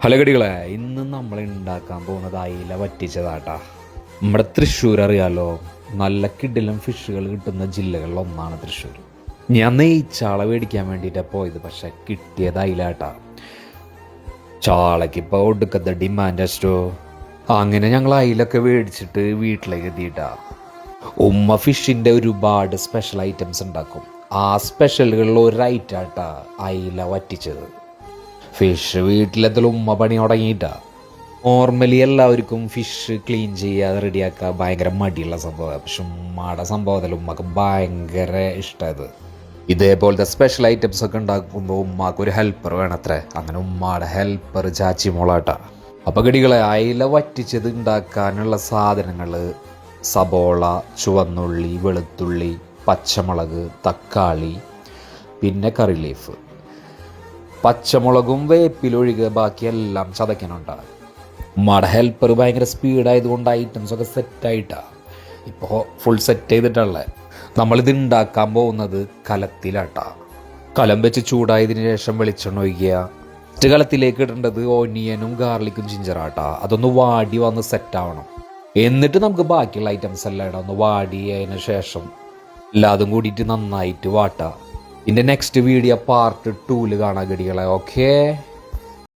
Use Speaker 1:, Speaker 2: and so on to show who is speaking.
Speaker 1: Hello കടികളെ, ഇന്ന് നമ്മൾ ഉണ്ടാക്കാൻ പോകുന്നത് അയില വറ്റിച്ചതാട്ടാ. നമ്മുടെ തൃശ്ശൂർ അറിയാലോ, നല്ല കിടിലം ഫിഷുകൾ കിട്ടുന്ന ജില്ലകളിൽ ഒന്നാണ് തൃശ്ശൂർ. ഞാൻ നെയ്ച്ചാള മേടിക്കാൻ വേണ്ടിയിട്ടാണ് പോയത്, പക്ഷെ കിട്ടിയത് അയിലാട്ടാ. ചാളയ്ക്ക് ഇപ്പോൾ ഒടുക്കത്തെ ഡിമാൻഡ് അസ്റ്റോ. അങ്ങനെ ഞങ്ങൾ അയിലൊക്കെ മേടിച്ചിട്ട് വീട്ടിലേക്ക് എത്തിയിട്ടാ. ഉമ്മ ഫിഷിൻ്റെ ഒരുപാട് സ്പെഷ്യൽ ഐറ്റംസ് ഉണ്ടാക്കും. ആ സ്പെഷ്യലുകളിൽ ഒരു ഐറ്റാട്ടാ അയില വറ്റിച്ചത്. ഫിഷ് വീട്ടിലെത്തലും ഉമ്മ പണി തുടങ്ങിയിട്ടാ. നോർമലി എല്ലാവർക്കും ഫിഷ് ക്ലീൻ ചെയ്യാതെ റെഡിയാക്കുക ഭയങ്കര മടിയുള്ള സംഭവമാണ്. പക്ഷെ ഉമ്മയുടെ സംഭവത്തിൽ ഉമ്മക്ക് ഭയങ്കര ഇഷ്ടമായത്. ഇതേപോലത്തെ സ്പെഷ്യൽ ഐറ്റംസ് ഒക്കെ ഉണ്ടാക്കുമ്പോൾ ഉമ്മാക്ക് ഒരു ഹെൽപ്പർ വേണത്രേ. അങ്ങനെ ഉമ്മയുടെ ഹെൽപ്പർ ചാച്ചി മോളാട്ടാ. അപ്പോൾ കടികളെ, അയില വറ്റിച്ചത് ഉണ്ടാക്കാനുള്ള സാധനങ്ങൾ: സബോള, ചുവന്നുള്ളി, വെളുത്തുള്ളി, പച്ചമുളക്, തക്കാളി, പിന്നെ കറി ലീഫ്. പച്ചമുളകും വേപ്പിലൊഴികെ ബാക്കിയെല്ലാം ചതയ്ക്കാനുണ്ടാകും. ഉമ്മയുടെ ഹെൽപ്പർ ഭയങ്കര സ്പീഡായതുകൊണ്ട് ഐറ്റംസൊക്കെ സെറ്റായിട്ടാണ് ഇപ്പോൾ ഫുൾ സെറ്റ് ചെയ്തിട്ടുള്ളത്. നമ്മളിത് ഉണ്ടാക്കാൻ പോകുന്നത് കലത്തിലാട്ടാ. കലം വെച്ച് ചൂടായതിനു ശേഷം വെളിച്ചെണ്ണ ഒഴിക്കുക. ഫസ്റ്റ് കലത്തിലേക്ക് ഇടേണ്ടത് ഓനിയനും ഗാർലിക്കും ജിഞ്ചറാട്ടാ. അതൊന്ന് വാടി വന്ന് സെറ്റാവണം. എന്നിട്ട് നമുക്ക് ബാക്കിയുള്ള ഐറ്റംസ് എല്ലാം ഇടാം. ഒന്ന് വാടിയതിന് ശേഷം എല്ലാതും കൂടിയിട്ട് നന്നായിട്ട് വാട്ടാം. ഇതിൻ്റെ നെക്സ്റ്റ് വീഡിയോ പാർട്ട് 2 കാണാൻ കടികളെ. ഓക്കേ.